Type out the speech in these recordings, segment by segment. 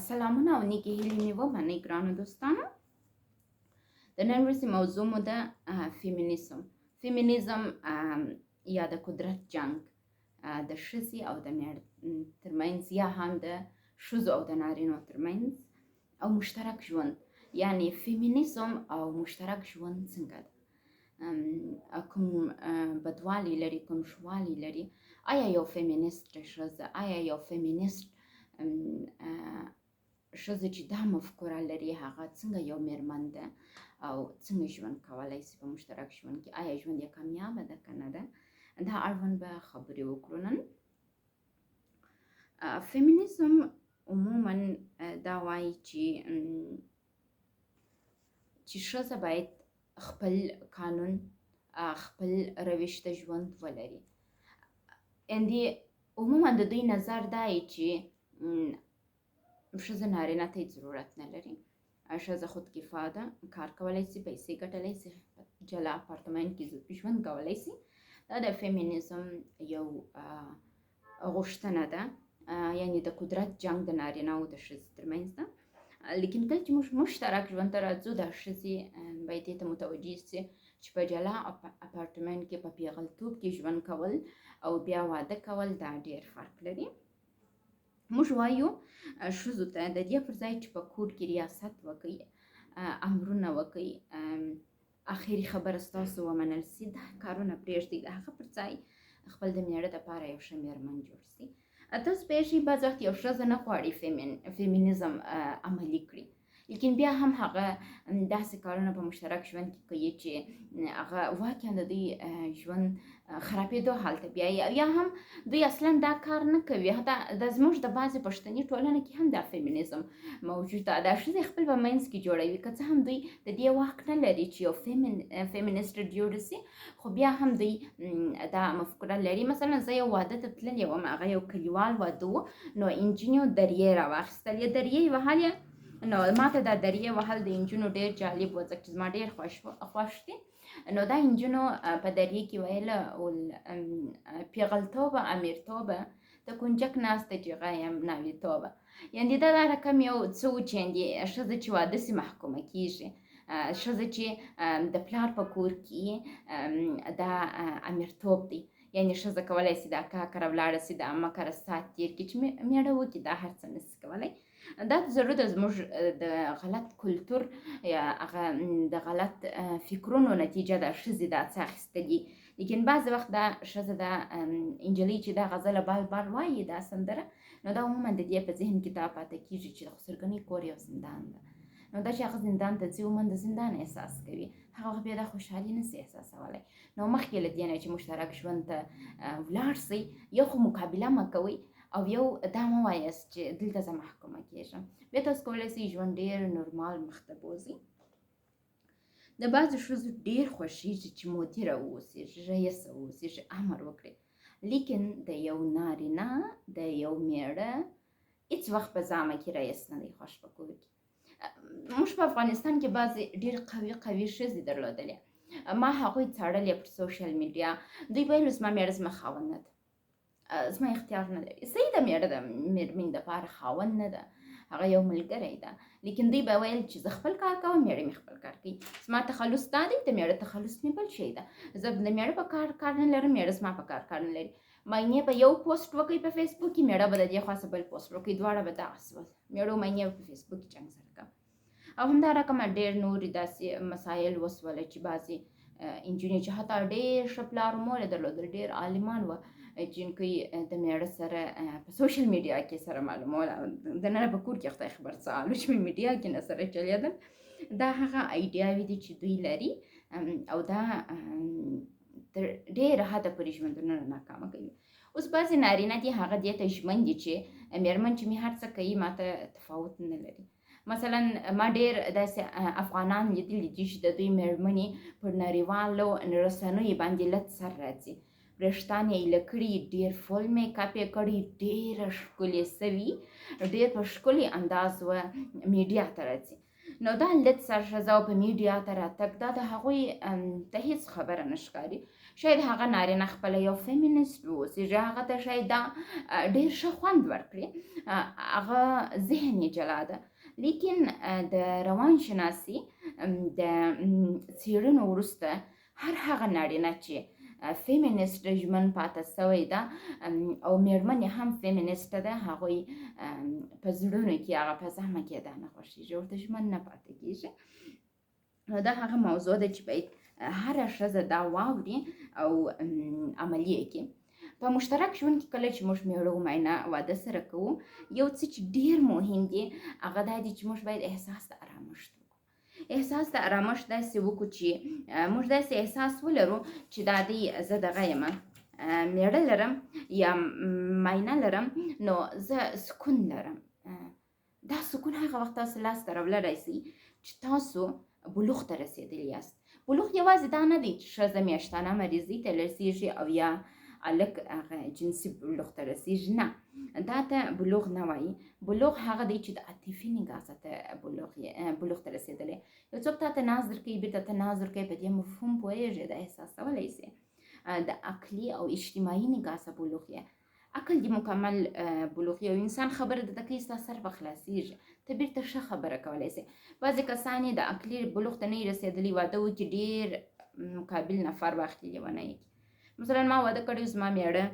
سلامونه او نیکې هیلې مې ومنئ ګرانو دوستانو. د نن ورځې موضوع مو ده فیمینیزم یا د قدرت جنگ د ښځې او د مېړه ترمنځ، یا هم د ښځو او د نارینو ترمنځ، او مشترک ژوند. یعنی فیمینیزم او مشترک ژوند څنګه ده، کوم بدوالی لري، کوم ښوالی لري. آیا یو فیمینیست ښځه، آیا یو فیمینیست ښځه چې دا مفکوره لري، هغه څنګه یو میرمن ده او څنګه ژوند کولی شي په مشترک ژوند کې؟ آیا ژوند یې کامیابه ده که نه ده؟ دا اړوند به خبرې وکړو نن. فیمینیزم عموما دا وایي چې ښځه باید خپل قانون، خپل روش د ژوند ولري. اندې عموما د دوی نظر دا چې ښځه نارینه ته هېڅ ضرورت نه لري. ښځه خودکفا ده، کار کولی شي، پیسې ګټلی شي، جلا اپارتمان کې ژوند کولی شي. دا د فیمینیزم یو غوښتنه ده، یعنی د قدرت جنگ د نارینه او د ښځې ترمنځ ده. لیکن کله چې موږ مشترک ژوند ته راځو، د ښځې باید دې ته متوجه شي چې په جلا اپارتمان کې په پیغلتوب کې ژوند کول او بیا واده کول دا ډېر فرق لري. موږ وایو ښځو ته د دې پر ځای چې په کور کې ریاست وکړي، امرونه وکړي، اخري خبره ستاسو ومنل شي، دا کارونه پرېږدئ. د هغه پر ځای خپل د مېړه دپاره یو ښه مېرمن جوړ شي. تاسو پوهېږئ بعض وخت یو ښځه نه غواړي فیمینیزم عملي کړي، لیکن بیا هم هغه داسې کارونه په مشترک ژوند کې کوي چې هغه واقعا د دوی ژوند خرابېدو حال ته بیایي، یا هم دوی اصلا دا کار نه کوي. حتی د زموږ د بعضې پښتني ټولنه کې هم دا فیمینیزم موجود ده. دا ښځې خپل په منځ کې جوړوي، که څه هم دوی د دې واک نه لري چې یو فیمینیسټ جوړ شي، خو بیا هم دوی دا مفکوره لري. مثلا زه یو واده ته تللې وم، هغه یو کلیوال واده و، نو انجینو دریې راواخیستل، دریې یې وهلې. نو ما ته دا دریې وهل د انجونو ډېر جالب و، ځکه چې زما ډېر خوښ دي. نو دا انجونو په دریې کې ویله پیغلتوبه امیرتوبه د کنجک ناسته چې غایم ناویتوبه. یعنې دا رقم یو څه و چې ښځه چې واده شي محکومه کېږي. ښځه چې د پلار په کور کې دا امیرتوب دی، یعنې ښځه کولی شي د اکا کره ولاړه شي، د عمه کره ساعت تېر کړي، چې مېړه وکړي دا هر څه نه شي کولی. دا ضرور د زموږ د غلط کلتور یا هغه د غلط فکرونو نتیجه ده. ښځې دا څه اخیستلي، لیکن بعضې وخت دا ښځه دا نجلۍ چې دا غزله بال بال وایي، دا سندره، نو دا عموما د دې په ذهن کې دا پاتې کېږي چې د خسرګنۍ کور یو زندان ده. نو دا چې هغه زندان ته ځي، عموما د زندان احساس کوي، هغه وخت بیا دا خوشحالي نه شي احساسولی. نو مخکې له دې نه چې مشترک ژوند ته ولاړ شئ، یو خو مقابله مه کوئ، او یو دا مه وایاست چې دلته زه محکومه کېږم. بیا تاسو کولی شئ ژوند ډېر نورمال مخته بوځئ. د بعضې ښځو ډېر خوښېږي چې مدیره واوسېږي، رئیسه واوسېږي، امر وکړي. لیکن د یو نارینه، د یو مېړه هېڅ وخت په زامه کې رئیس نه دی خوښ په کور کې. موږ په افغانستان کې بعضې ډېر قوي ښځې درلودلې. ما هغوی څارلې پر سوشل میډیا. دوی ویل زما مېړه زما خاوند نه ده، زما اختیار نه لري. صحیح ده، مېړه د مېرمنې دپاره خاوند نه ده، هغه یو ملګری ده. لیکن دوی به ویل چې زه خپل کار کوم، مېړه مې خپل کار کوي. زما تخلص دا دی، د مېړه تخلص مې بل شی ده. زه د مېړه په کار نه لرم، مېړه زما په کار نه لري. مینې به یو پوسټ وکړي په فیسبوک کې، مېړه به د دې خوا څه بل پوسټ وکړي، دواړه به دغسې ول، مېړه او مینې په فیسبوک کې جنګ سره کوي. او همدا رقمه ډېر نورې داسې مسایل وسوله چې بعضې انجونې چې حتی ډېر ښه پلار و مور یې درلودل، ډېر عالمان وه، جنکۍ د مېړه سره په سوشل میډیا کې سره معلوموله. دننه په کور کې خدای خبر څه حال و چې میډیا کې نه سره چلېدل. دا هغه ایډیاوې دي چې دوی لري، او دا تر ډېره حده پورې ژوندونه ناکامه کوي. اوس بعضې نارینه دي، هغه دې ته ژمن دي چې مېرمن چې مې هر څه کوي ما ته تفاوت نه لري. مثلا ما ډېر داسې افغانان لیدلي دي چې د دوی مېرمنې پر نړیوالو رسنیو باندې لږ سر راځي، وریښتان یې ایله کړي، ډېر فول میک اپ یې کړي، ډېره ښکلې سوي، ډېر په ښکلي انداز و میډیا ته راځي. نو دا لږ سر ښځه په میډیا ته راتګ، دا د هغوی ته هېڅ خبره نه ښکاري. شاید هغه نارینه خپله یو فیمینیسټ واوسېږي، هغه ته شاید دا ډېر ښه خوند ورکړي، هغه ذهن یې جلا ده. لیکن د روانشناسي د څېړنو وروسته هر هغه نارینه چې فیمینیسټ ژمن پاتې سوی ده او مېرمن یې هم فیمینیسټه ده، هغوی په زړونو کې هغه په زعمه کې دا نه خوښېږي، ورته ژمن نه پاتې کېږي. نو دا هغه موضوع ده چې باید هره ښځه دا واوري او عملي یې کړي. په مشترک ژوند کې کله چې موږ مېړه او ماینه واده سره کوو، یو څه چې ډېر مهم دی هغه دا دی چې موږ باید احساس د ارامښت وکړو. احساس د ارامښت داسې وکړو چې موږ داسې احساس ولرو چې دا دی زه دغه یم، مېړه لرم یا ماینه لرم، نو زه سکون لرم. دا سکون هغه وخت تاسو لاسته راوړلی شئ چې تاسو بلوغ ته رسېدلی یاست. بلوغ یوازې دا نه دی چې ښځه میاشتانه مریضۍ ته رسېږي او یا هلک هغه جنسي بلوغ ته رسېږي، نه، دا ته بلوغ نه وایي. بلوغ هغه دی چې د عاطفي نګاه ته بلوغ ته رسېدلی. یو څوک تا ته ناز درکوي، بېرته ته ناز ورکوي، په دې مفهوم پوهېږې، دا احساسولی شې. د عقلي او اجتماعي نګاه څخه بلوغ یې، عقل دې مکمل بلوغ یو انسان خبره درته کوي، ستا سر به خلاصېږي، ته بېرته ښه خبره کولی شې. بعضې کسان یې د عقلي بلوغ ته نه یې رسېدلي، واده وکړي، ډېر مقابل نفر واخلي، لیونی یې کړي. مثلا ما واده کړی، زما مېړه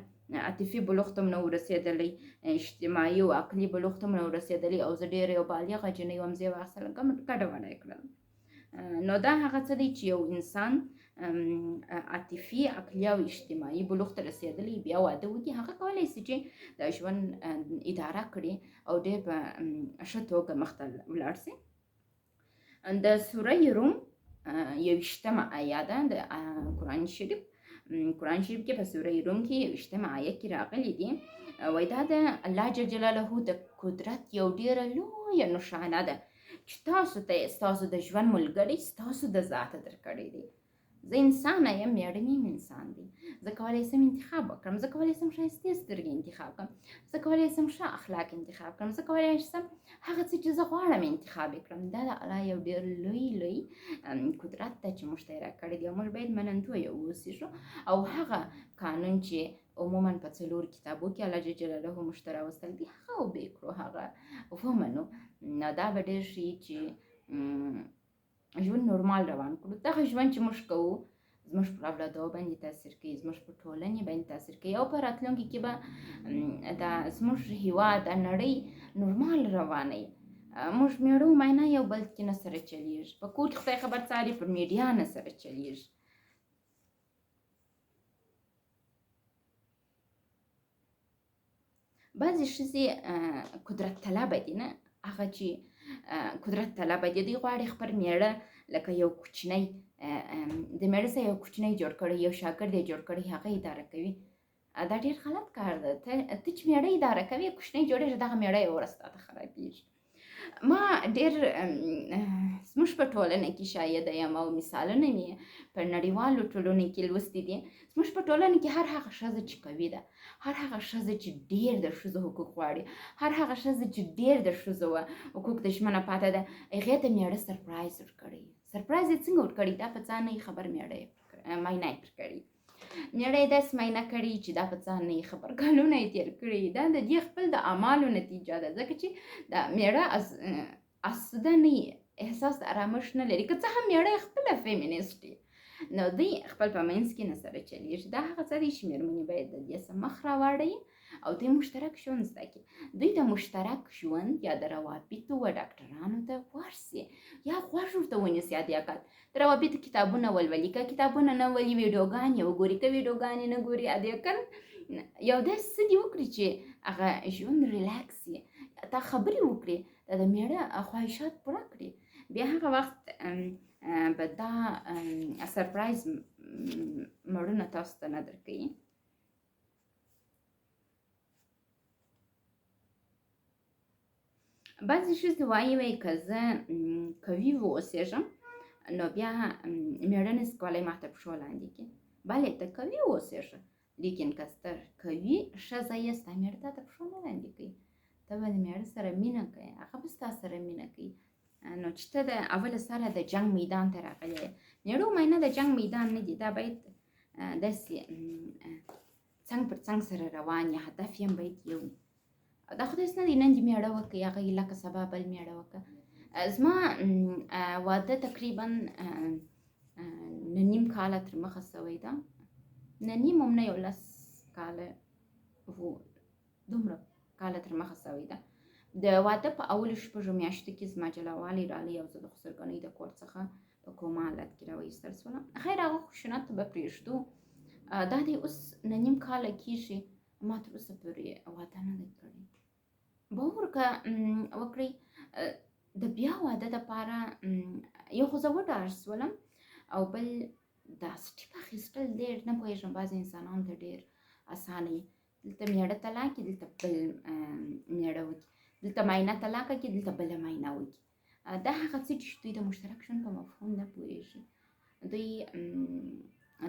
عاطفي بلوغ ته هم نه و رسېدلی، اجتماعي او عقلي بلوغ ته هم نه و رسېدلی، او زه ډېره یو بالغه جنۍ وم، زه یې واخیستله، ګډه وډه یې کړله. نو دا هغه څه دی چې یو انسان عاطفي، عقلي او اجتماعي بلوغ ته رسېدلی بیا واده وکړي، هغه کولی شي چې د ژوند اداره کړي او ډېر په ښه توګه مخته ولاړ شي. د سوره روم 21مه آیه ده د قرآن شریف. قرآن شریف کې په سوره روم کې 21مه آیه کې راغلی دي، وایي دا د الله جل جلاله د قدرت یو ډېره لویه نښانه ده چې تاسو ته یې ستاسو د ژوند ملګری ستاسو د ذاته درکړی دی. زه انسانه یم، مېړه مې انسان دی، زه کولی شم انتخاب وکړم، زه کولی شم ښایستې سترګې انتخاب کړم، زه کولی شم ښه اخلاق انتخاب کړم، زه کولی شم هغه څه چې زه غواړم انتخاب یې کړم. دا د الله یو ډېر لوی قدرت ده چې موږ ته یې راکړی دی، او موږ باید منندوی واوسېږو او هغه قانون چې عموما په 4 کتابو کې الله جل جلاله موږ ته راوستلی دی هغه وبې کړو، هغه ومنو. نو دا به ډېر ښي چې ژوند نورمال روان کړو. دغه ژوند چې موږ کوو زموږ پر اولادو باندې تاثیر کوي، زموږ په ټولنې باندې تاثیر کوي، او په راتلونکي کې به دا زموږ هېواد د نړۍ نورمال روانوي. موږ مېړه او ماینه یو بل کې نه سره چلیږي، په کور کې خدای خبر څاري، پر میډیا نه سره چلیږي. بعضې ښځې قدرت طلبه دي، نه هغه چې قدرت طلبه دي، دوی غواړي خپل مېړه لکه یو کوچنی، د مېړه سره یو کوچنی جوړ کړی، یو شاګرد یې جوړ کړی، هغه اداره کوي. دا ډېر غلط کار ده. ته چې مېړه اداره کوي، کوچنی جوړېږي، دغه مېړه یې ورځ تا ته خرابېږي. ما ډېر زموږ په ټولنه کې شاهده یم او مثالونه مې په نړیوالو ټولنو کې لوستي دي. زموږ په ټولنه کې هر هغه ښځه چې قوي ده، هر هغه ښځه چې ډېر د ښځو حقوق غواړي، هر هغه ښځه چې ډېر د ښځو حقوق ته ژمنه پاتې ده، هغې ته مېړه سرپرایز ورکړی. سرپرایز یې څنګه ورکړی؟ دا په ځان نه یې خبر، مېړه یې ماینه یې پرکړي، مېړه یې داسې ماینه کړي چې دا په ځان نه یې خبر، کلونه یې تېر کړي. دا د دې خپل د اعمالو نتیجه ده، ځکه چې دا مېړه اسوده نه یي، احساس د ارامښت نه لري. که څه هم مېړه یې خپله فیمینیسټ وي، نو دوی خپل په منځ کې نه سره چلیږي. دا هغه څه دی چې مېرمنې باید د دې څه مخ راواړوي او دوی مشترک ژوند زده کړي. دوی د مشترک ژوند یا د روابطو و ډاکټرانو ته غوږ سي، یا غوږ ورته ونیسي. حداقل د روابطو کتابونه ولولي، که کتابونه نه ولي ویډیوګانې وګوري، که ویډیوګانې نه ګوري، حداقل یو داسې څه دې وکړي چې هغه ژوند ریلاکس وي، تا خبرې وکړي، د مېړه خواهشات پوره کړي. بیا هغه وخت به دا سرپرایز مړونه تاسو ته نه درکوي. بعضې ښځې وایي که زه قوي واوسېږم نو بیا مېړه نشي کولی ما ته پښو لاندې کړي. بلې ته قوي واوسېږه، لیکن که ته قوي ښځه یې، ستا مېړه تا ته پښو نه لاندې کوي، ته به د مېړه سره مینه کوې، هغه به ستا سره مینه کوي. نو چې ته د اوله سره د جنګ میدان ته راغلی یې، مېړه او ماینه د جنګ میدان نه دي، دا باید داسې څنګ پر څنګ سره روان یا هدف یې هم باید یو وي. دا خو داسې نه دی نن دې مېړه وکړې هغه یې لکه سبا بل مېړه وکړه. زما واده تقریبا 9 کاله تر مخه سوی ده، 9 هم نه 11 کاله وو، دومره کاله تر مخه سوی ده. د واده په اولو 6 میاشتو کې زما جلاوالی رالی او زه د خسرګنۍ د کور څخه په کومه حالت کې راوایستل شولم. خیر هغه خشونت به پرېږدو. دا دی اوس 9 کاله کېږي ما تر اوسه پورې واده نه دی کړی. باور وکړئ د بیا واده دپاره یو خو زه وډار شولم او بل دا سټیپ اخیستل ډېر نه پوهېږم بعضې انسانانو ته ډېر اسانه وي. دلته میړه طلاق کړي دلته بل میړه وکړي، دلته معاینه طلاقه کړي دلته بله معاینه وکړي. دا هغه څه چې دوی د مشترک ژوند په مفهوم نه پوهېږي. دوی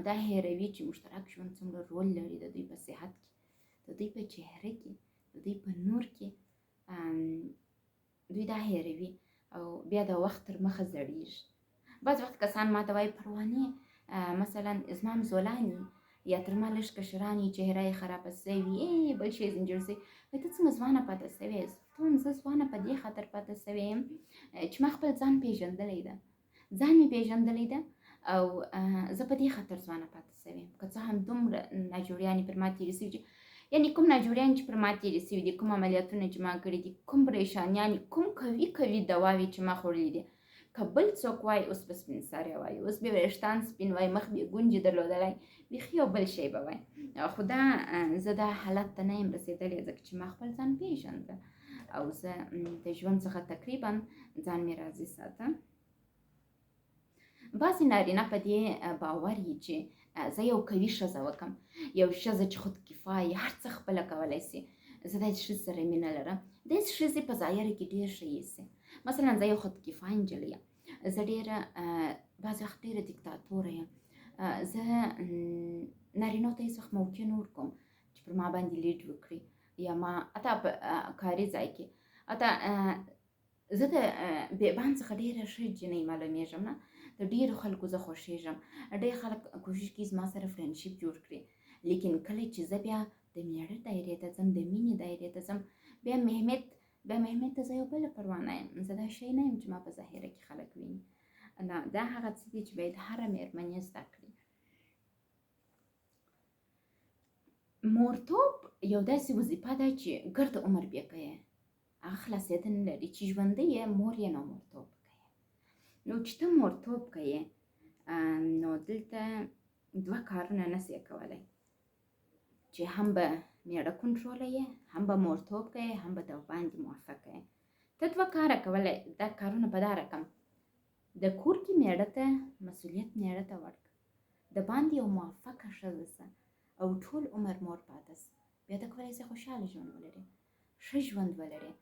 دا هېروي چې مشترک ژوند څومره رول لري د دوی په صحت کې، د دوی په چهره کې، د دوی په نور کې. دوی دا هېروي او بیا د وخت تر مخه زړېږي. بعض وخت کسان ما ته وایي پروانې مثلا زما همزولانې یا تر ما لږ کشران یې چهره یې خرابه سوي بل شی زنجیر سوي، وایي ته څنګه ځوانه پاته سوې یې؟ زه ځوانه په دې خاطر پاته سوې یم چې ما خپل ځان پېژندلی ده، ځان مې پېژندلی ده او زه په دې خاطر ځوانه پاته سوې یم. که څه هم دومره ناجوړیانې پر ما تېرې سوي چې یعنې کوم ناجوړیان چې پر ما تېرې سوي دي، کوم عملیاتونه چې ما کړي دي، کوم پریشانیانې، کوم قوي دواوې چې ما خوړلي دي. که بل څوک وایي اوس به سپین سرې وایي، اوس به ویښتان سپین وایي، مخ به یې ګونجې درلودلی، بیخي یو بل شی به وایي. خو دا زه دا حالت ته نه یم رسېدلی ځکه چې ما خپل ځان پېژنده او زه د ژوند څخه تقریبا ځان مې راضي ساتم. بعضې نارینه په دې باور یي چې زه یو قوي ښځه وکړم، یو ښځه چې خودکفایي هر څه خپله کولی سي، زه داسې ښځې سره مینه لرم. داسې ښځې په ظاهره کې ډېر ښه ایسي. مثلا زه یو خودکفایه نجلۍ یم، زه ډېره بعضې وخت ډېره دیکتاتوره یم. زه نارینهو ته هېڅ وخت موقع نه ورکوم چې پر ما باندې لیډ وکړي یا ما حتی په کاري ځای کې حتی زه د بیبان څخه ډېره ښه جنۍ معلومېږم نه، د ډېرو خلکو زه خوښېږم. ډېر خلک کوشش کوي زما سره فرینډشپ جوړ کړي، لیکن کله چې زه بیا د میړه دایرې ته ځم، د مینې دایرې ته ځم، بیا مهمت ته زه یو بله پروانه یم. زه دا شی نه یم چې ما په ظاهره کې خلک ویني. نه، دا هغه څه دي چې باید هره مېرمن یې زده کړي. مورتوب یو داسې وظیفه ده چې ګرد عمر بیا کوي، هغه خلاصېدل نه لري. چې ژوندی یې مور یې نو مورتوب کوي. نو چې ته مورتوب کوي نو دلته 2 کارونه نسې کولی، چې هم به میړه کنټرولوي، هم به مورتوب کوي، هم به د باندې موافقه یې. ته 2 کاره کولی. دا کارونه په دا رقم: د کور کې میړه ته مسؤلیت میړه ته ورکړه، د باندې یو موافقه ښځه سه او ټول عمر مور پاته سه. بیا ته کولی سې خوشحاله ژوند ولرې، ښه ژوند ولرې،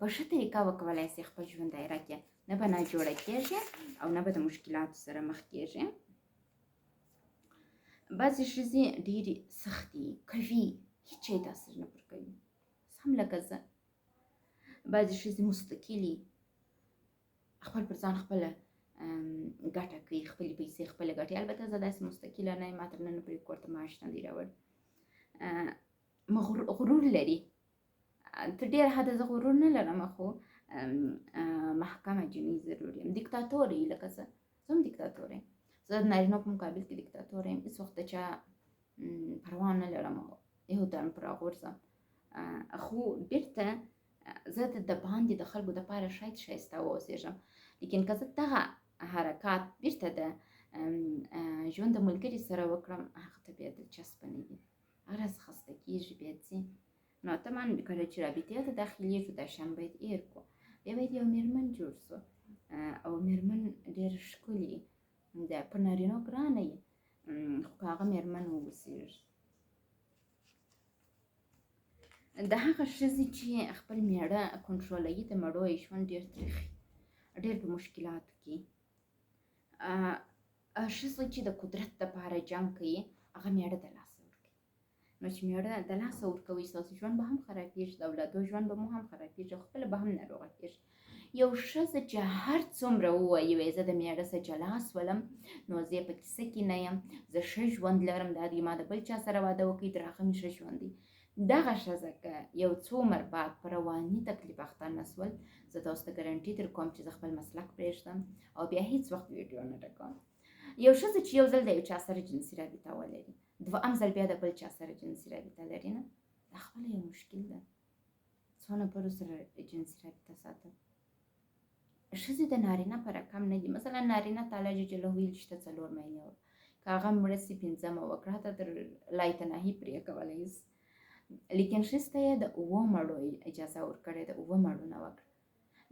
په ښه طریقه وکولی سې خپل ژوند دایره کې، نه به ناجوړه کېږې او نه به د مشکلاتو سره مخ کېږې. بعضې ښځې ډېرې سختې قوي، هېڅ شی تاثیر نه پر کوي، سم لکه زه. بعضې ښځې مستقلې، خپل پر ځان خپله ګټه کوي، خپلې پیسې خپله ګټي. البته زه داسې مستقله نه یم، ما تر ننه پورې کور ته معاش نه دی راوړی. غرور لري، تر ډېره حده زه غرور نه لرم، خو محکمه جنۍ ضرور یم. دیکتاتور یي لکه زه هم دیکتاتور یم. زه د نارینهو په مقابل کې دیکتاتور یم، هېڅ وخت د چا پروا نه لرم یو دم پر راغورځم. خو بېرته زه د باندې د خلکو دپاره شاید ښایسته واوسېږم، لیکن که زه دغه حرکات بېرته د ژوند د ملګري سره وکړم، هغه ته بیا دلچسپه نه وي، هغه راڅخه خسته کېږي، بیا ځي. نو حتماً کله چې رابطې ته داخلېږو دا شیان باید هېر کړو. بیا باید یو مېرمن جوړ سو او مېرمن ډېره ښکلې ده، پر نارینهو ګرانه یي، خو که هغه مېرمن واوسېږي. د هغه ښځې چې خپل میړه کنټرولوي، د مړو یې ژوند ډېر تریخ، ډېر په مشکلاتو کې. ښځه چې د قدرت دپاره جنګ کوي، هغه میړه د لاسه ورکوي. نو چې میړه د لاسه ورکوي، ستاسو ژوند به هم خرابېږي، د اولادو ژوند به مو هم خرابېږي او خپله به هم ناروغه کېږي. یو ښځه چې هر څومره ووایي زه د میړه څه جلا سولم نو زه په کیسه کې نه یم، زه ښه ژوند لرم، دا دی ما د بل چا سره واده وکړي تر هغه مې ښه ژوند دی. دغه ښځه که یو څو عمر بعد په رواني تکلیف اخته نه سول، زه تاسو ته ګارنټي در کوم چې زه خپل مسلک پرېږدم او بیا هیڅ وخت ویډیو نه ډکوم. یو ښځه چې یو ځل د یو چا سره جنسي رابطه ولري، دوهم ځل بیا د بل چا سره جنسي رابطه لري نه، دا خپله یو مشکل ده. څو نفرو سره جنسي رابطه ساتل. ښځې د نارینه په رقم نه دي. مثلا نارینه تعالی جل ویل شته 4 مینې وکړه، که هغه مړه سي 5مه وکړه، حتی تر لایتناهي پرې کولی سي، لیکن ښځې ته یې د 7 مړو اجازه ورکړې ده، 7 مړو نه وکړه.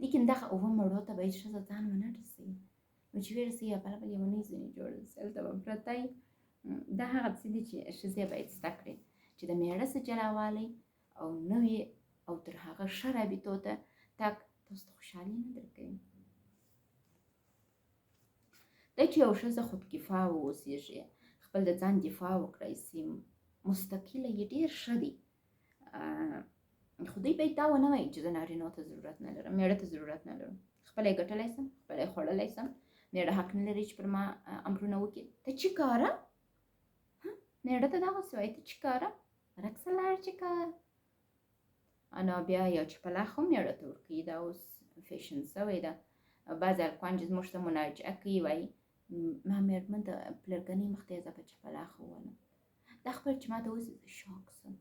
لیکن دغه 7 مړو ته باید ښځه ځان ونه رسوي، نو چې ورسوي یا بله یو نوی ځینې جوړه سي، هلته به پرته وي. دا هغه څه دي چې ښځې باید زده کړي چې د میړه څه جلاوالی او نوې او تر هغه ښه رابطو ته تګ تاسو ته خوشحالي نه درکوي. دا چې یو ښځه خودکفا واوسېږي، خپل د ځان دفاع وکړی سي، مستقله یې ډېر ښه دی. خو دوی باید دا ونه وایي چې زه نارینه‌و ته ضرورت نه لرم، میړه ته ضرورت نه لرم، خپله یې ګټلی سم، خپله یې خوړلی سم، میړه حق نه لري چې پر ما امرونه وکړي. ته چی کاره؟ میړه ته دغسې وایي ته چی کاره؟ رقصه لاړ چی کاره؟ نو بیا یو چپلاخ هم میړه ته ورکوي، دا اوس فیشن سوی ده. بعضې هلکان چې زموږ ته مناجعه کوي وایي ما مېرمن د پلرګنۍ مخ ته یې زه په چپلاخ وولم. دا خپل چې ما ته اوس شوک سم،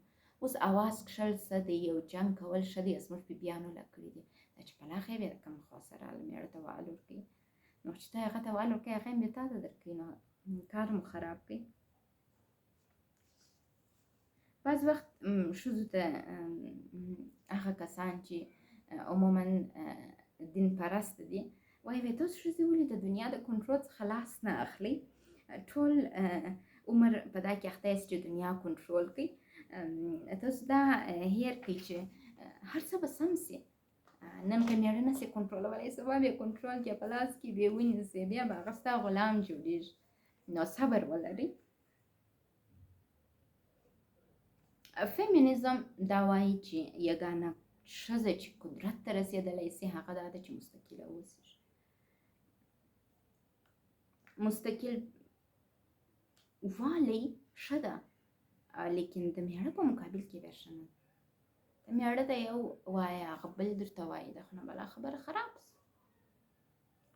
اوس اواز کښل ښه دی، یو جنګ کول ښه دی، زموږ بیبیانو له کړي دي. دا چپلاخ یې بیا د کوم خوا سره میړه ته وال ورکوي، نو چې ته هغه ته وال ورکوي هغه هم بیا تا ته درکوي، نو کار مو خراب کوي. بعض وخت ښځو ته هغه کسان چې عموما دین پرست دي وایي تاسو ښځې ولې د دنیا د کنټرول څخه لاس نه اخلئ؟ ټول عمر په دا کې اخته یاست چې دنیا کنټرول کړئ. تاسو دا هیر کړئ چې هر څه به سم سي. نن که میړه نسي کنټرولولی، سبا بیا کنټرول کې په لاس کې بیا ونیسي، بیا به هغه ستا غلام جوړېږي. نو صبر ولرئ. فیمینیزم دا وایي چې یګانه ښځه چې قدرت ته رسېدلی سي هغه دا ده چې مستقله اوسېږي. مستقل والی ښه ده، لیکن د میړه په مقابل کې بیا ښه نه ده. د میړه ته یو وایه هغه بل درته وایي، دا خو نه بله خبره خراب سي،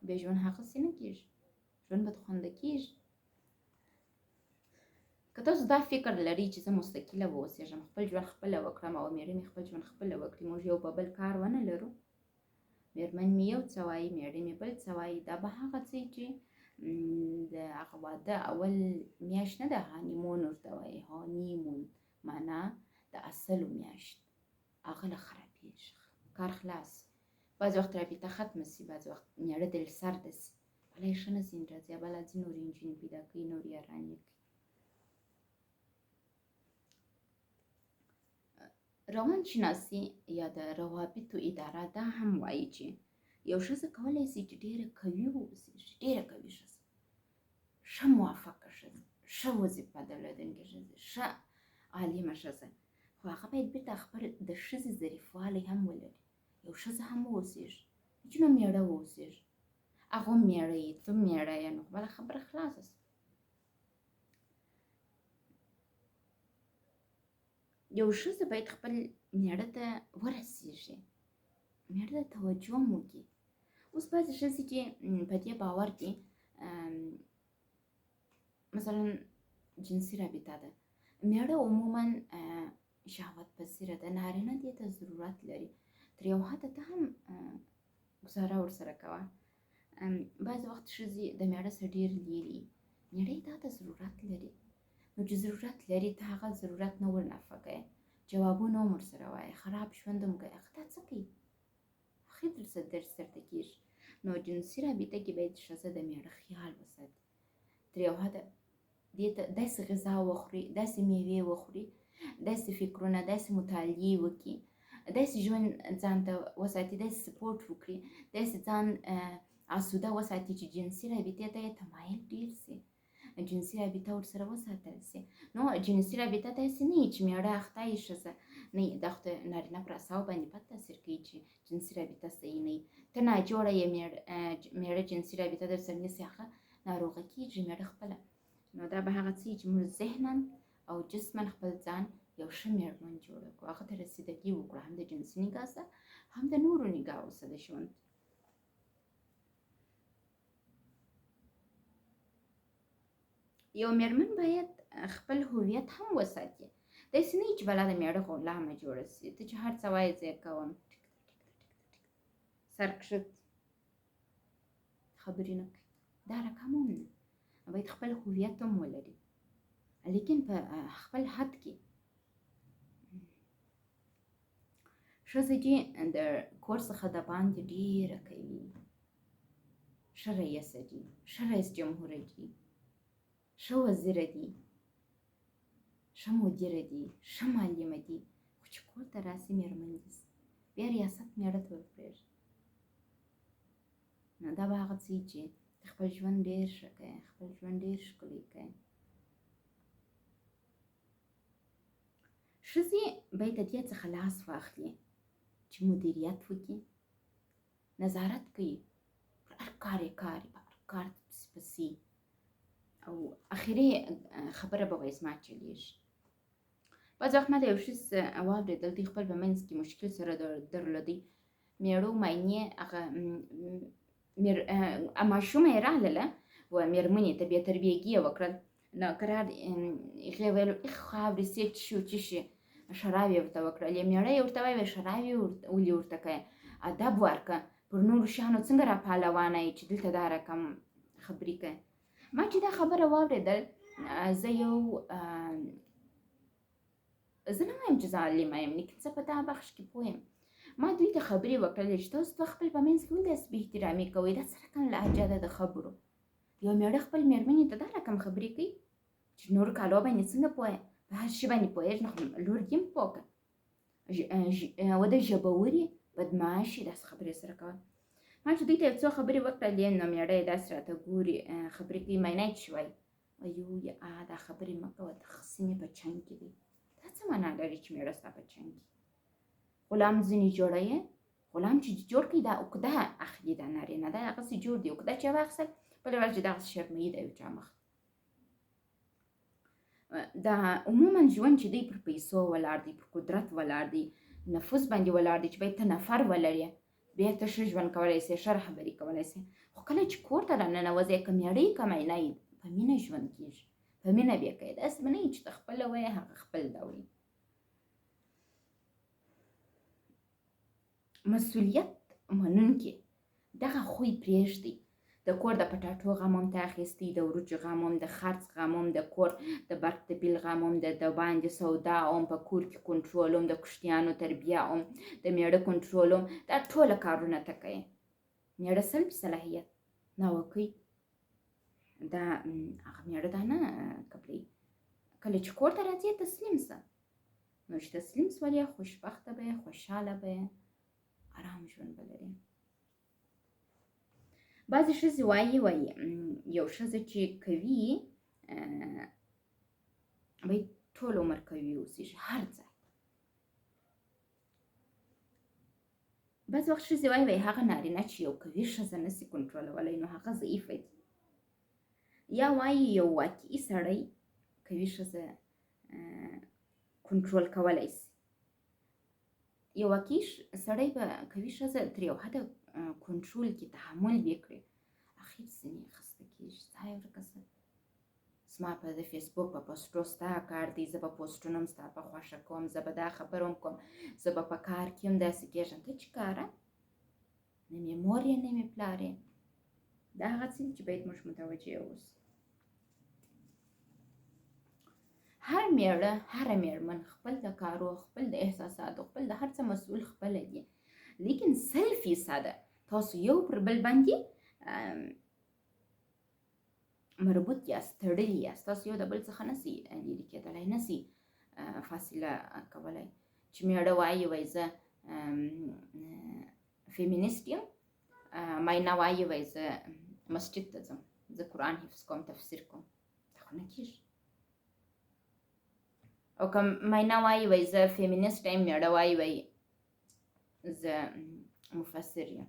بیا ژوند هغسې نه کېږي، ژوند به خونده کېږي. که تاسو دا فکر لرئ چې زه مستقله واوسېږم، خپل ژوند خپله وکړم او میړه مې خپل ژوند خپله وکړي، موږ یو په بل کار ونه لرو، میرمن مې یو څه وایي، میړه مې بل څه وایي، دا به هغه څه چې د هغه واده اول میاشت نه ده، هانیمون ورته وایي، هانیمون معنا د اصلو میاشت، هغه له خرابېږي، کار خلاص. بعضې وخت رابطه ختمه سي، بعضې وخت میړه دل سرده سي، بله یې ښه نه ځینې راځي، بله ځي نورې نجونې پیدا کوي، نورې یارانې کوي. روانشناسي یا د روابطو اداره دا هم وایي چې یو ښځه کولی سي چې ډېره قوي واوسېږي، ډېره قوي ښځه، ښه موفقه ښځه، ښه وظیفه درلودونکې ښځه، ښه عالمه ښځه، خو هغه باید بېرته خپل د ښځې ظریفوالی هم ولري، یو ښځه هم واوسېږي، چې نه میړه واوسېږي، هغه هم میړه یې، ته میړه یې، نو بله خبره خلاصه سوه. یو ښځه باید خپل میړه ته ورسېږي، میړه ته توجه هم وکړي. اوس بعضې ښځې چې په دې باور دي، مثلا جنسي رابطه ده، میړه عموما شهوت پذیره ده، نارینه دې ته ضرورت لري، تر یو حده ته هم ګزاره ورسره کوه. بعضې وخت ښځې د میړه څخه ډېر لرې، میړه یې تا ته ضرورت لري، نو چې ضرورت لري ته هغه ضرورت نه ورنفع کوې، جوابونه هم ورسره وایې، خراب ژوند هم کوې، هغه دا څه کوي؟ خیر درته کېږي. نو جنسي رابطه کې باید ښځه د میړه خیال وساتي، تر یو حده دې ته داسې غذا وخوري، داسې میوې وخوري، داسې فکرونه، داسې مطالعې وکړي، داسې ژوند ځان ته وساتي، داسې سپورټ وکړي، داسې ځان آسوده وساتي چې جنسي رابطې ته یې تمایل ډېر سي. جنسي رابطه ورسره وساتل سي. نو جنسي رابطه داسې نه وي چې میړه اخته وي ښځه نه وي، دا خو د نارینه پر اعصابو باندې بد تاثیر کوي چې جنسي رابطه صحیح نه وي. ته ناجوړه یې، میړه جنسي رابطه درسره نیسي، هغه ناروغه کېږي میړه خپله. نو دا به هغه څه وي چې موږ ذهنا او جسما خپل ځان یو ښه میرمن جوړه کړو، هغه ته رسیدګي وکړو، هم د جنسي نګاه سره هم د نورو نګاهو سره د ژوند. یو میرمن باید خپل هویت هم وساتي، داسې نه وي چې بلا د میړه غلامه جوړه سي، ته چې هر څه وایې زه یې کوم، سر کښت خبرې نه کوي، دا رقم هم نه. باید خپل هویت هم ولري، لیکن په خپل حد کې. ښځه چې د کور څخه د باندې ډېره کوي، ښه رئیسه دي، ښه رئیس جمهوره دي، ښه وزیره دي، ښه مدیره دي، ښه معلمه دي، خو چې کور ته راسي میرمن دي سي، بیا ریاست میړه ته ورپرېږدي. نو دا به هغه څه وي چې خپل ژوند ډېر ښه کوي، خپل ژوند ډېر ښکلی کوي. ښځې باید د دې څخه لاس واخلي چې مدیریت وکړي، نظارت کوي، پر هر کار یې کار، په هر کار پسې، او اخري خبره به وایي زما چلېږي. بعض وخت ما د یو ښځې واورېدل، دوی خپل په منځ کې مشکل سره درلودی، میړه ماینې هغه ماشومه یې راغلله و میرمنې ته بې تربیګي یې وکړل، ناقرار هغې ویل خاورې سې چشي شراوې ورته وکړل، میړه یې ورته وایي شراوې ولې ورته کوې، ادب ورکه، پر نورو شیانو څنګه راپهلوانه یې چې دلته دا رقم خبرې کوي. ما چې دا خبره واورېدل، زه نه وایم چې ظالمه یم، لیکن زه په دا بخش کې پوه یم. ما دوی ته خبرې وکړلې چې تاسو خپل په منځ کې ولې داسې بې احترامي کوئ، دا څه رقم لهجه ده د خبرو، یو میړه خپل میرمنې ته دا رقم خبرې کوي چې نورو کالو باندې څنګه پوهه، په هر شي باندې پوهېږي، نو لور دې هم پوه کړه، و د ژبورې بدمعاشي داسې خبرې سره کوه. ما چې دوی ته یو څو خبرې وکړلې، نو میړه یې داسې راته ګوري، خبرې کوي، مینه چې وایي وایو دا خبرې مه کوه، د سیمې په چنګ کې دی. دا څه معنا لري چې میړه ستا په چنګ کې؟ غلام ځینې جوړوي، غلام چې جوړ کړي دا عقده اخلي، دا نارینه ده هغسې جوړ دی، عقده چې واخیستل بله ورځ چې دغسې شرموي د یو چا مخ. دا عموما ژوند چې دی پر پیسو ولاړ دی، پر قدرت ولاړ دی، نفوذ باندې ولاړ دی، چې باید ته نفر ولرې بیا ته ښه ژوند کولی سې، ښه خبرې کولی سې. خو کله چې کور ته راننوځې، که میړه یې که میینه یې، په مینه ژوند کېږي، په مینه بیا کوې، داسې به نه وي چې ته خپله وایې هغه خپل ده وایي. مسؤلیت منونکي دغه خوی پرېږدي، د کور د پټاټو غم هم ته اخیستی، د وریجو غم هم، د خرڅ غم هم، د کور د برق د بیل غم هم، د باندې سودا هم، په کور کې کنټرول هم، د کشتیانو تربیه هم، د میړه کنټرول هم، دا ټوله کارونه ته کوي. میړه سلب صلاحیت ناوکۍ دا هغه میړه دا نه قبلوي. کله چې کور ته راځې تسلیم شه، نو چې تسلیم شولې خوشبخته به یې، خوشحاله به یې، آرام ژوند به لري. بعضې ښځې وایي یو ښځه چې کوي باید ټول عمر کوي اوسېږي هر ځای. بعضې وخت ښځې وایي هغه نارینه چې یو کوي ښځه نسي کنټرولولی، نو هغه ضعیفه دي. یا وایي یو واقعي سړی کوي ښځه کنټرول کولی سي، یو واقعي سړی به کوي ښځه تر یو حده کنټرول کې تحمل وکړي، اخر ځینې خسته کېږي، ځای ورکه شه، زما په د فیسبوک په پوسټو ستا کار دی، زه به پوسټونه هم ستا په خوښه کوم، زه به دا خبره هم کوم، زه به په کار کې هم داسې کېږم. ته چې کاره نه مې مور یې نه مې پلار یې. دا هغه څه دي چې باید موږ متوجه اوسو. هر میړه هره میرمن خپل د کارو، خپل د احساساتو، خپل د هر څه مسؤل خپله دي، لیکن 100% تاسو یو پر بل باندې مربوط یاست، تړلي یاست، تاسو یو د بل څخه نسي لرې کېدلی، نسي فاصله کولی. چې میړه وایي زه فیمینیسټ یم، ماینه وایي زه مسجد ته ځم، زه قرآن حفظ کوم، تفسیر کوم، خو نه کېږي. او که مینا وایي زه فیمینیسټ یم، میړه وایي زه مفسر یم،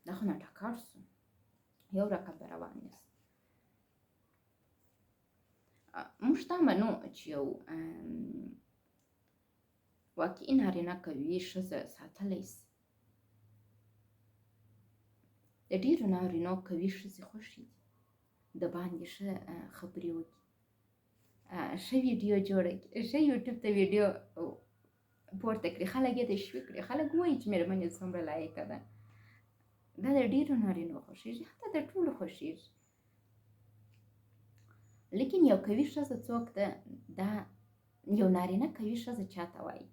دا خو ناټکار سو، یو رقم به روان یاست. موږ دا منو چې یو واقعي نارینه قوي ښځه ساتلی شي. د ډېرو نارینو قوي ښځې خوښې دي، د باندې ښه خبرې وکړي، ښه ویډیو جوړه کړي، ښه یوټیوب ته ویډیو پورته کړي، خلک یې تشویق کړي، خلک وایي چې مېرمن یې څومره لایقه ده. دا د ډېرو نارینو خوښېږي، حتی د ټولو خوښېږي. لیکن یو قوي ښځه څوک ده؟ دا یو نارینه قوي ښځه چاته وایي؟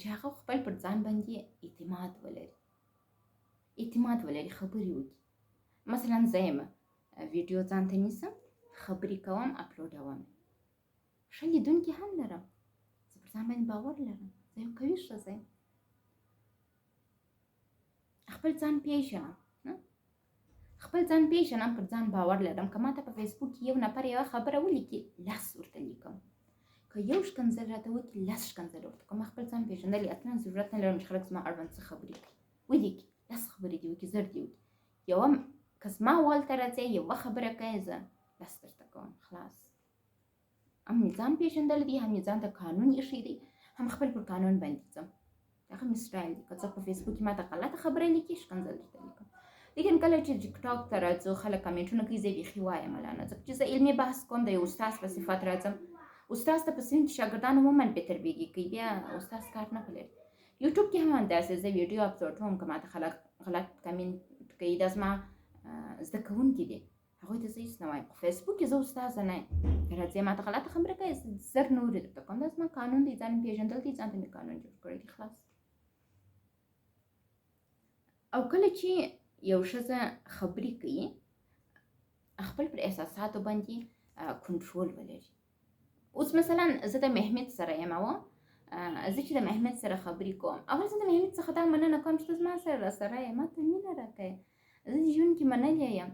چې هغه خپل پر ځان باندې اعتماد ولري، خبرې وکړي. مثلا زه یم، ویډیو ځان ته نیسم، خبرې کوم، اپلوډوم، ښه لیدونکي هم لرم، زه پر ځان باندې باور لرم، زه یو قوي ښځه یم. خپل ځان پیژنم، پر ځان باور لرم. که ماته په فیسبوک کې یو نفر یوه خبره ولیکي، 10 ورته لیکم. که یو ښکنځل راته وکړي، 10 ښکنځل ورته کوم. خپل ځان پیژندل اصلا ضرورت نه لرم چې خلک زما اړوند څه خبرې کوي، ولیکي، 10 خبرې دې وکړي، زر دې وکړي. یوه که زما وال ته راځې، یوه خبره کوې، زه 10 درته کوم، خلاص. هم مې ځان پیژندل دي، هم مې ځان ته قانون ایښی دی، هم خپل پر قانون باندې ځم. دغه مې سټایل دی. که څوک په فیسبوک کې ماته غلطه خبره لیکي، ښکنځل درته لیکم. لیکن کله چې ټیک ټاک ته راځو، خلک کمنټونه کوي، زه بیخي وایم ملانه، ځکه چې زه علمي بحث کوم، د یو استاد په صفت راځم. استاد ته په صنف کې شاګردان عموما بې تربیګي کوي، بیا استاد کار نه لري. یوټیوب کې هم همداسې، زه ویډیو اپلوډ کوم، که ماته خلک غلط کمنټ کوي، دا زما زده کوونکي دي، هغوی ته زه هېڅ نه وایم. په فیسبوک کې زه استاده نه یم، راځې ماته غلطه خبره کوي، زر نورې درته کوم. دا زما قانون دی، ځان مې پېژندل دي، ځان ته مې قانون جوړ کړی دی، خلاص. او کله چې یو ښځه خبرې کوي، خپل پر احساساتو باندې کنټرول ولري. اوس مثلا زه د محمد سره یم، زه چې د محمد سره خبرې کوم، اول زه د محمد څخه دا مننه کوم چې ته زما سره راسره یې، ما ته مینه راکوې، زه د ژوند کې منلې یم.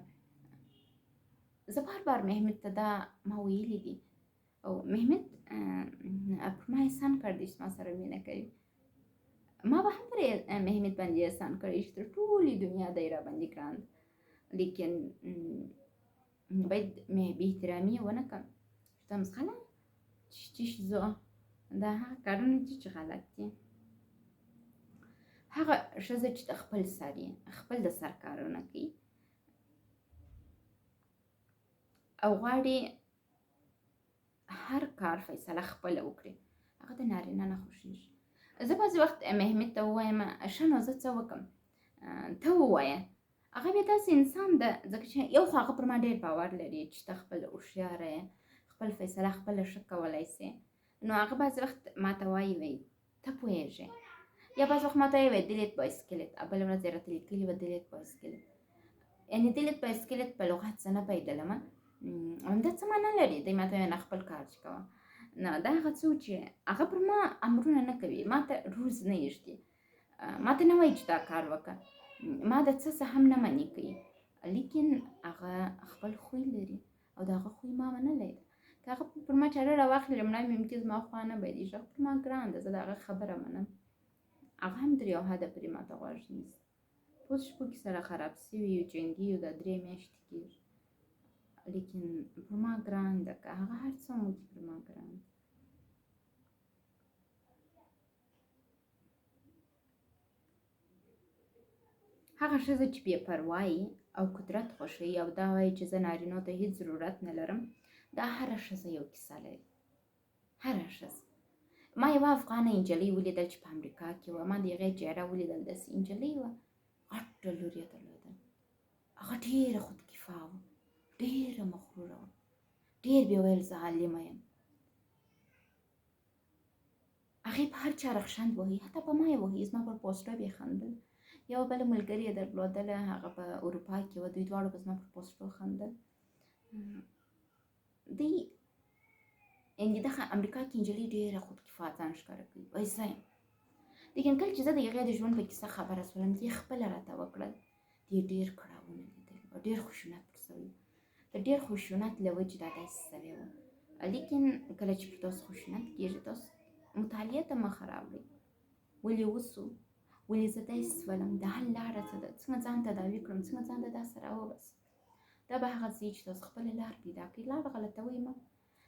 زه بار بار محمد ته دا ما ویلي دي، او محمد پر ما احسان کړی چې ما سره مینه کوي. ما به هم پر محمد باندې احسان کړی چې تر ټولې دنیا دی را باندې ګران، لیکن باید بې احترامي ونه کړم. چې مسخله چې زه دا هغه کارونه دي چې غلط دي. هغه ښځه چې د خپل سر یې خپل د سر کارونه کوي او غواړي هر کار فیصله خپله وکړي، هغه د نارینه نه خوښېږي. زه بعضې وخت محمد ته ووایم ښه نو زه څه وکړم، ته ووایه. هغه بیا داسې انسان ده، ځکه چې یو خو هغه پر ما ډېر باور لري چې ته خپله هوښیاره یې، خپل فیصله خپله ښه کولی سې. نو هغه بعضې وخت ما ته وایي ته پوهېږې، یا بعضې وخت ما ته وایي دیلیت بایسکلت، بله ورځ یې راته لیکلي وه دیلیت بایسکلت. یعنې دیلیت بایسکلت په لغت زه نه پیدلمه، همدا څه معنا لري؟ دی ما ته وایي نه خپل کار چې کوه. نه دا هغه څه و چې هغه پر ما امرونه نه کوي، ما ته روز نه ایږدي، ما ته نه وایي چې دا کار وکړه، ما د څه څه هم نه منې کوي، لیکن هغه خپل خوی لري او د هغه خوی ما منلی ده. که هغه پر ما چاره راواخلي، لومړی ممکن زما خوا نه بدېږي، هغه پر ما ګران ده، زه د هغه خبره منم. هغه هم تر یو حده پورې ما ته غوږ نیسي. په اوس شپو کې سره خراب سوي یو، جنګي یو، دا 3 میاشتې کېږي، لیکن پر ما ګران ده. که هغه هر څه هم وکړي، پر ما ګران ده. هغه ښځه چې بې پروایي او قدرت خوښوي او دا وایي چې زه نارینو ته هېڅ ضرورت نه لرم، دا هره ښځه یو کیسه لري، هره ښځه. ما یوه افغانه نجلۍ ولیدل چې په امریکا کې وه، ما د هغې چهره ولیدل، داسې نجلۍ وه، غټه لور یې درلوده، هغه ډېره خودکفا وه، ډېره مغروره وه، ډېر به ویل زه عالمه یم. هغې په هر چا رخشند وهي، حتی په ما یې وهي، زما پر پوسټو به یې خندل. یوه بله ملګرې یې درلودله، هغه په اروپا کې وه، دوی دواړو به زما پر پوسټو خندل. دوی یعنې دغه امریکا کې نجلۍ ډېره خودکفا ځان ښکاره کوي، وایي زه یم. لیکن کله چې زه د هغې د ژوند په کیسه خبره شولم، دې خپله راته وکړل، دې ډېر کړاوونه لیدلي وه، ډېر خشونت پر سوی، د ډېر خشونت له وجې دا داسې سوی و. لیکن کله چې پر تاسو خشونت کېږي تاسو مطالعې ته مخه راوړئ. ولې وسو؟ ولې زه داسې شولم؟ د حل لاره څه ده؟ څنګه ځان تداوي کړم؟ څنګه ځان ته داسې راوباسم؟ دا به هغه څه چې تاسو خپله لار پیدا کړئ. لار غلطوئ مه.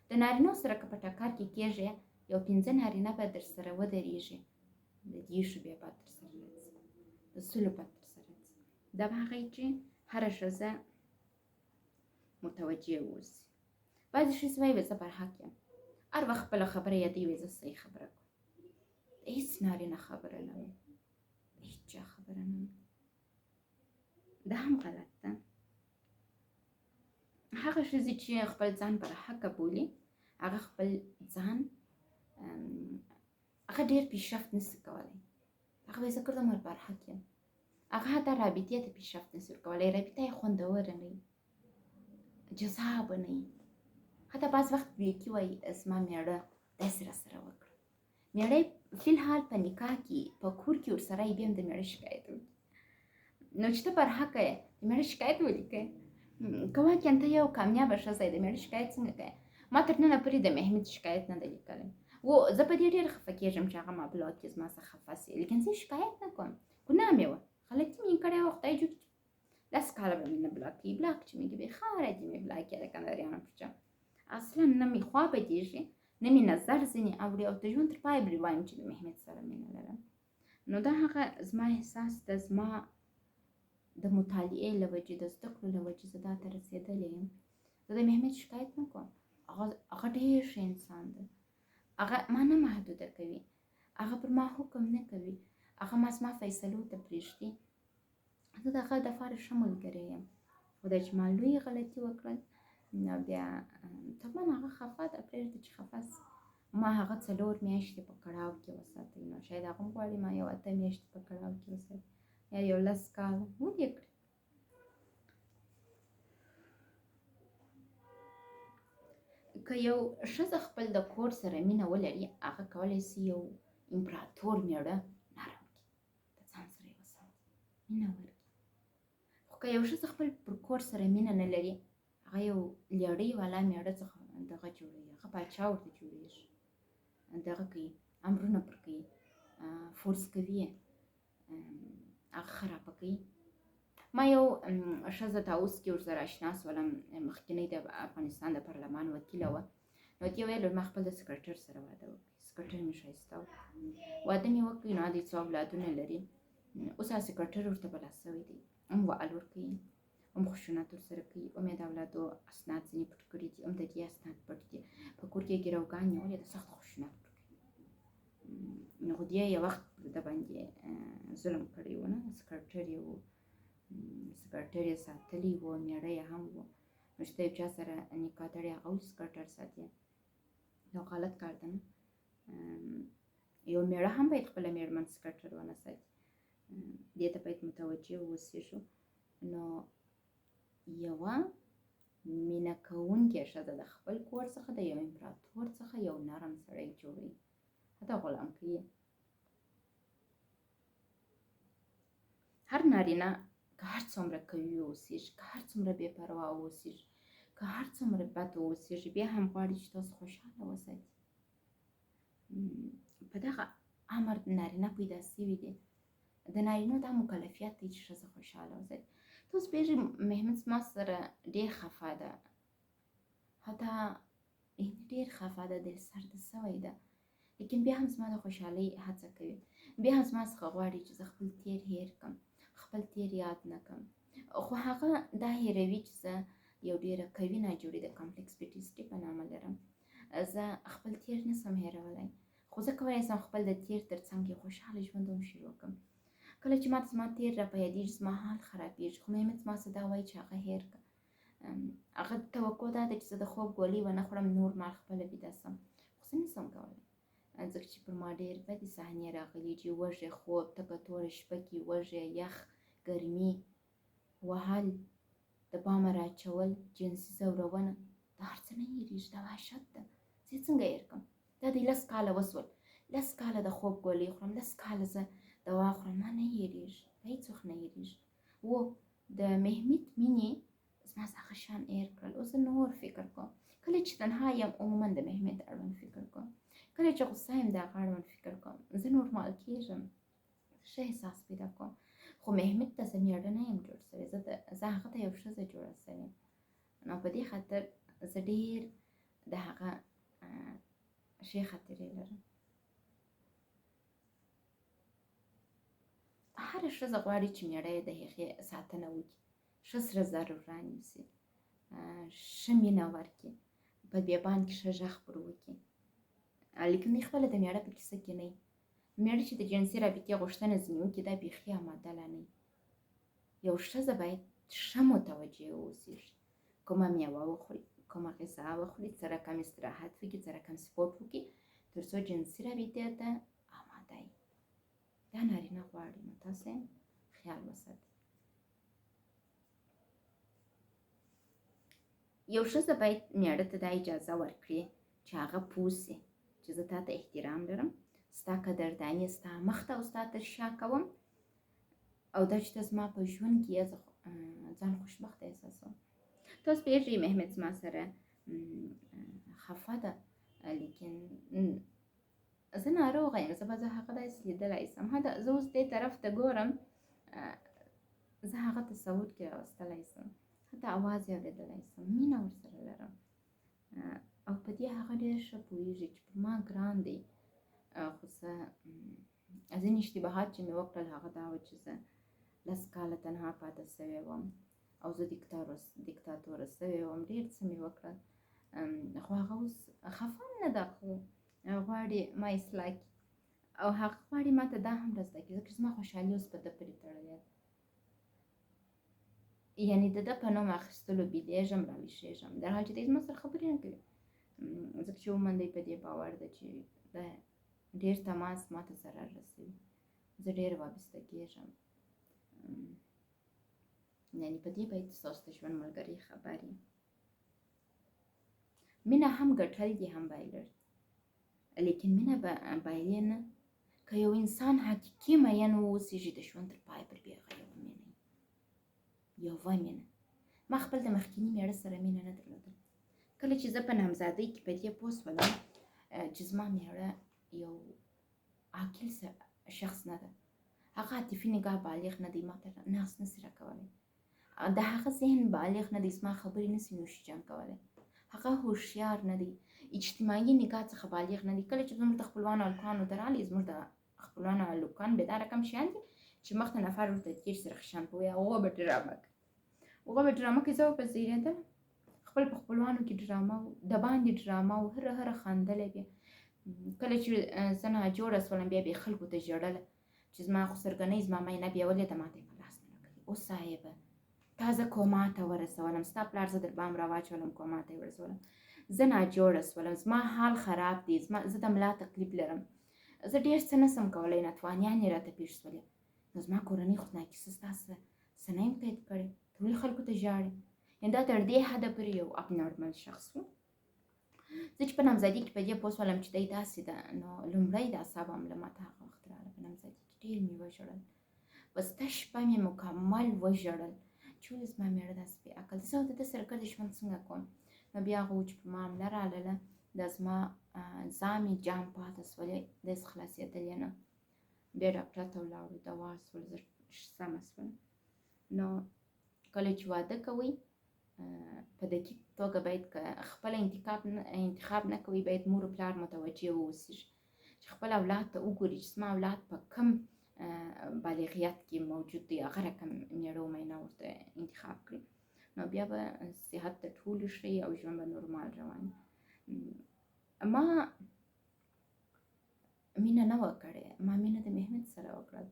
د نارینو سره که په ټکر کې کېږئ یو 5 نارینه به در سره ودرېږي، د دېرشو بیا به در سره راځي، د سلو به در سره راځي. دا به هغه چې هره ښځه متوجه اوسي. بعضې ښځې وایي زه پر حق یم، هر وخت خپله خبره یادوي وایي زه صحیح خبره کوم. د هېڅ نارینه خبره نه وي، د هېڅ چا خبره نه وي. دا هم غلط ده. هغه ښځې چې خپل ځان پر حقه بولي هغه خپل ځان هغه ډېر پیشرفت نشي کولی. هغه وایي زه ګردم پر حق یم. هغه حتی رابطې ته پیشرفت نشي ورکولی. رابطه یې خوندوره نه وي، جذابه نه وي. حتی بعض وخت بیکي وایي زما میړه داسې راسره وکړه. میړه یې فی الحال په نکاح کې په کور کې ورسره یې بیا هم د میړه شکایت وکړي. نو چې ته پر حقه یې د میړه شکایت ولې کوې؟ که واقعا ته یو کامیابه ښځه یې د میړه شکایت څنګه کوې؟ ما تر ننه پورې د محمد شکایت نه دی لیکلی. و زه په دې ډېره خفه کېږم چې هغه ما بلاک کړي، زما څخه خفه سي، لیکن زه شکایت نه کوم. ګناه مې وه، غلطي مې کړې وه، خدای جوړ کړي. 10 کاله به مې نه بلاک کړي. بلاک چې مې کړي خاوره دې مې بلاک کړې د کندهاریانو په چم. اصلا نه مې خوا بدېږي، نه مې نظر ځینې اوري او د ژوند تر پایه به وایم چې د محمد سره مینه لرم. نو دا هغه زما احساس ده، زما د مطالعې له وجې، د زده کړو له وجې زه دا ته رسېدلې یم. زه د محمد شکایت نه کوم. هغه ډېر ښه انسان ده. هغه ما نه محدوده کوي، هغه پر ما حکم نه کوي، هغه ما زما فیصلو ته پرېږدي. زه د هغه دپاره ښه ملګری یم. خدای چې ما لویې غلطي وکړل نو بیا طبعا هغه خفه ده، پرېږده چې خفه سي. ما هغه 4 میاشتې په کړاو کې وساتئ. نو شاید هغه هم غواړي ما یو 8 میاشتې په کړاو کې وساتي یا یو 10 کاله ولې کړي. که یو ښځه خپل د کور سره مینه ولري هغه کولی سي یو امپراتور میړه نرم کړي، د ځان سره یې وساتي، مینه ورکړي. خو که یو ښځه خپل پر کور سره مینه نه لري هغه یو لیړۍ والا میړه څخه دغه جوړوي، هغه پاچا ورته جوړېږي، دغه کوي، امرونه پر کوي، فورس کوي، هغه خرابه کوي. ما یو ښځه طاووس کې ورسره اشنا شولم، مخکینۍ د افغانستان د پارلمان وکیله وه. نو دې ویل ما خپل د سکرټر سره واده وکړ. سکرټر مې ښایسته و، واده مې وکړ. نو هغه 2 اولادونه لري. اوس هغه سکرټر ورته بلا شوی دی، هم وعل ورکوي، هم خشونت ورسره کوي، هم یې د اولادو اسناد ځینې پټ کړي دي، هم د دې اسناد پټ دي. په کور کې ګیروګان نیولې ده، سخت خشونت ورکوي. نو دې یو وخت د باندې ظلم کړی و، نه سکرټر یې و، سکرټر یې ساتلی و، میړه یې هم و. نو چې ته یو چا سره نکاح تړې هغه ولې سکرټر ساتي؟ یو غلط کار ده نه. یو میړه هم باید خپله میرمن سکرټر ونه ساتي. دې ته باید متوجه واوسېږو. نو یوه مینه کوونکې ښځه د خپل کور څخه د یو امپراتور څخه یو نرم سړی جوړوي، حتی غلام کوي. هر نارینه که هر څومره قوي واوسېږي، که هر څومره بې پروا واوسېږي، که هر څومره بد واوسېږي، بیا هم غواړي چې تاسو خوشحاله وساتي. په دغه امر نارینه پیدا شوي دي. د نارینو دا مکلفیت دی چې ښځه خوشحاله وساتي. تاسو پوهېږئ محمد زما سره ډېر خفه ده، حتی ډېر خفه ده، دل سرده سوی ده، لیکن بیا هم زما د خوشحالۍ هڅه کوي. بیا هم زما څخه غواړي چې زه خپل تېر هېر کړم، خپل تېر یاد نه کړم. خو هغه دا هېروي چې زه یو ډېره قوي ناجوړې د کمپلیکس پي ټي اس ډي په نامه لرم. زه خپل تېر نشم هېرولی، خو زه کولی شم خپل د تېر تر څنګ یو خوشحاله ژوند هم شروع کړم. کله چې ماته زما تېر را په یادېږي زما حال خرابېږي، خو محمد زما څه دا وایي چې هغه هېر کړه. هغه توقع دا ده چې زه د خوب ګولۍ ونه خورم، نور مال خپله بیده شم، خو زه نشم کولی، ځکه چې پر ما ډېر بدې صحنې راغلي چې وږې خوب، تکه توره شپه کې وږې، یخ، ګرمي، وهل، د بامه راچول، جنسي ځورونه، دا هر څه نه هېرېږي، دا وحشت ده. زه یې څنګه هېر کړم؟ دا دی 10 کاله وسول، 10 کاله د خوب ګولۍ خورم، 10 کاله زه دوا خورم، ما نه هېرېږي، دا هېڅ وخت نه هېرېږي. و د محمد مینې زما څخه شان ایر کړل. اوس نور فکر کوم کله چې تنها یم عموما د مهمت اړوند فکر کوم، کله چې غوسه یم د هغه اړوند فکر کوم، زه نورمال کېږم، ښه احساس پیدا کوم. خو مهمت ته زه میړه نه یم جوړ شوی، زه هغه ته یو ښځه جوړه شوې. نو په دې خاطر زه ډېر د هغه ښې خاطرې لرم. هره ښځه غواړي چې میړه یې د هغې ساتنه وکړي، ښه سره زر ورانیسي، ښه مینه ورکړي، په بیابان کې ښه غږ پر وکړي. لیکن دوی خپله د میړه په کیسه کې نه وي. میړه چې د جنسي رابطې غوښتنه ځینې وکړي دا بیخي آماده لا نه وي. یو ښځه باید ښه متوجه واوسېږي، کومه میوه وخوري، کومه غذا وخوري، څه رقم استراحت وکړي، څه رقم سپورټ وکړي، تر څو جنسي رابطې ته آماده وي. دا نارینه غواړي. نو تاسې خیال وساتئ. یو ښځه باید میړه ته دا اجازه ورکړي چې هغه پوه شي چې زه تا ته احترام لرم، ستا قدرداني ستا مخ ته او ستا تر شا کوم، او دا چې ته زما په ژوند کې یې، زه ځان خوشبخته احساسوم. تاسو پوهېږئ محمد زما سره خفه ده، لیکن زه ناروغه یم، زه به هغه داسې لیدلی شم. زه اوس دې طرف ته ګورم، زه هغه تصور کې راوستلی شم، حتی اواز یې اورېدلی شم، مینه ورسره لرم، او په دې هغه ډېر ښه پوهېږي چې پر ما ګران دی. خو ځینې اشتباهات چې مې وکړل هغه دا و چې زه 10 کاله تنها پاتې شوې وم او زه دیکتاتوره شوې وم. ډېر څه مې وکړل، خو هغه اوس خفه نه ده، خو غواړي ما اصلاح کړي، او هغه غواړي ما ته دا هم را زده کړي، ځکه چې زما خوشحالي اوس په ده پورې تړلې ده. یعنې د ده په نوم اخیستلو بېلېږم، راویښېږم، در حال چې دی زما سره خبرې نه کوي، ځکه چې عموما دی په دې باور ده چې دا ډېر تماس ما ته ضرر رسوي، زه ډېر وابسته کېږم. یعنې په دې باید ستاسو د ژوند ملګري خبر یم. مینه هم ګټل دي هم بایلل، لیکن مینه بایلې نه. که یو انسان حقیقي مین واوسېږي د ژوند تر پایه پر بې هغه یوه مینه، یوه مینه. ما خپل د مخکیني میړه سره مینه نه درلودله. کله چې زه په نامزادۍ کې په دې پوه شولم چې زما میړه یو عاقل شخص نه ده، هغه عاطفي نګاه بالغ نه دی، ما ته ناز نسي راکولی، د هغه ذهن بالغ نه دی، زما خبرې نسي نوش جان کولی، هغه هوښیار نه دی، اجتماعي نګاه څخه بالغ نه دی. کله چې زموږ د خپلوانو هلکانو ته راغلی، زموږ د خپلوانو هلکان به دا رقم شیان دي چې مخ ته نفر ورته تېر شي رخشان په وایي، هغه به ډرامه کوي، زه به په زیرېدم، خپل په خپلوانو کې ډرامه و، د باندې ډرامه و، هره خندلی بیا. کله چې زه ناجوړه شولم بیا به یې خلکو ته ژړله چې زما خسرګنۍ زما مینه بیا ولې ده، ما ته یې په لاس نه راکوي. اوس صاحبه تا زه کوما ته ورسولم، ستا پلار زه در بام راواچولم، کوما ته یې ورسولم، زه ناجوړه شولم، زما حال خراب دی، زه د ملا تکلیف لرم، زه ډېر څه نشم کولی، ناتوانیانې راته پېښ شولې. نو زما کورنۍ خو ناکسه ستا څه نه یم قید کړی، ته ولې خلکو ته ژاړې؟ یعنې دا تر دې حده پورې یو اب نارمل شخص و. زه چې په نامزادي کې په دې پوه شولم چې دی داسې ده، نو لومړی د اعصابو حمله ما ته هغه وخت راغله. په نامزادي کې ډېر مې وژړل، بسته شپه مې مکمل وژړل چې ولې زما میړه داسې بې عقل دی، زه د ده سره ګډ ژوند څنګه کوم. نو بیا هغه و چې په ما حمله راغله، دا زما زامې جام پاتې شولې، داسې خلاصېدلې نه. بیا ډاکټر ته ولاړو، دوا شول، زه سمه شوم. نو کله چې واده کوئ په دقیق توګه باید که خپل انتخاب نه کوئ، باید مور و پلار متوجه واوسېږي چې خپل اولاد ته وګوري چې زما اولاد په کم بالغیت کې موجود دی، هغه رقم میړه و مینه ورته انتخاب کړي. نو بیا به صحت د ټولو ښه او ژوند به نورمال روان. ما مینه نه وه کړې، ما مینه د محمد سره وکړل،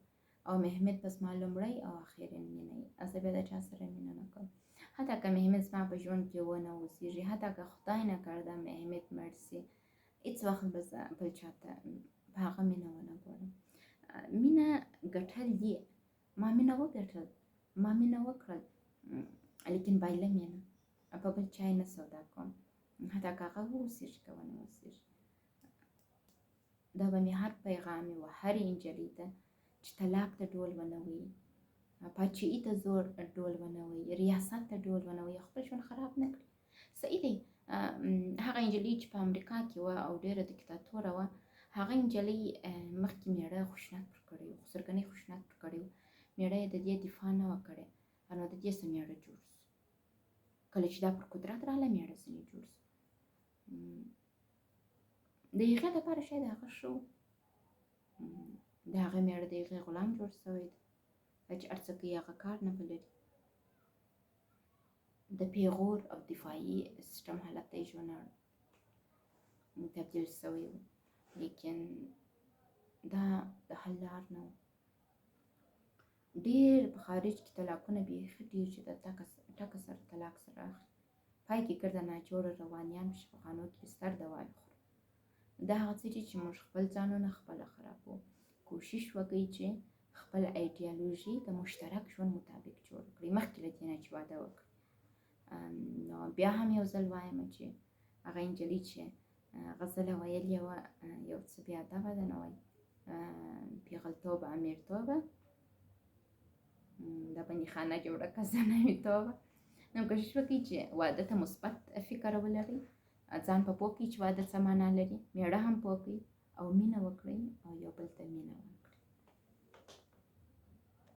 او محمد به زما لومړی او آخرین مینه وي، زه بیا د چا سره مینه نه کوم. حتی که محمد زما په ژوند کې ونه اوسېږي، حتی که خدای نکرده محمد مړ شي، هېڅ وخت به زه بل چا ته په هغه مینه ونه ګورم. مینه ګټل دي، ما مینه وګټل، ما مینه وکړل، لیکن بایلم یې نه، په بل چا یې نه سودا کوم، حتی که هغه واوسېږي که ونه اوسېږي. دا به مې هر پیغام و هرې نجلۍ ته چې طلاق ته ډول ونه وهي، پاچاهي ته زور ډول ونه وي، ریاست ته ډول ونه وي، خپل ژوند خراب نه کړي. صحیح دی. هغه نجلۍ چې په امریکا کې وه او ډېره دیکتاتوره وه، هغه نجلۍ مخکې مېړه خشونت پر کړی و، خسرګنۍ خشونت پر کړی و، مېړه یې د دې دفاع نه وه کړې، نو د دې څه مېړه جوړ سو. کله چې دا پر قدرت راغله، مېړه ځینې جوړ سو. د هغې دپاره شاید هغه ښه و، د هغې مېړه د هغې غلام جوړ سوی دی، چې هر څه کوي هغه کار نه بلري. د پیغور او دفاعي سیستم حالت ته یې ژوند تبدیل سوی و، لیکن دا د حل لار نه و. ډېر په خارج کې طلاقونه بیخي ډېر چې د ټکه سره طلاق سره اخلي، پای کې ګرده ناجوړه روانیان په شفاخانو کې بستر دوا خوري. دا هغه څه دي چې موږ خپل ځانونه خپله خرابوو. کوشش وکړئ چې خپل ایډیالوژي د مشترک ژوند مطابق جوړ کړئ، مخکې له دې نه چې واده وکړئ. نو بیا هم یو ځل وایم چې هغه نجلۍ چې غزله ویلې وه، یو څه بې ادبه ده، نه وایي پیغلتوبه امیرتوبه، د بندي خانه جوړه که زنوي توبه. نو کوشش وکړئ چې واده ته مثبت فکر ولرئ، ځان په پوه کړئ چې واده څه معنا لري، مېړه هم پوه کړئ او مینه وکړئ او یو بل ته مینه ورکړئ.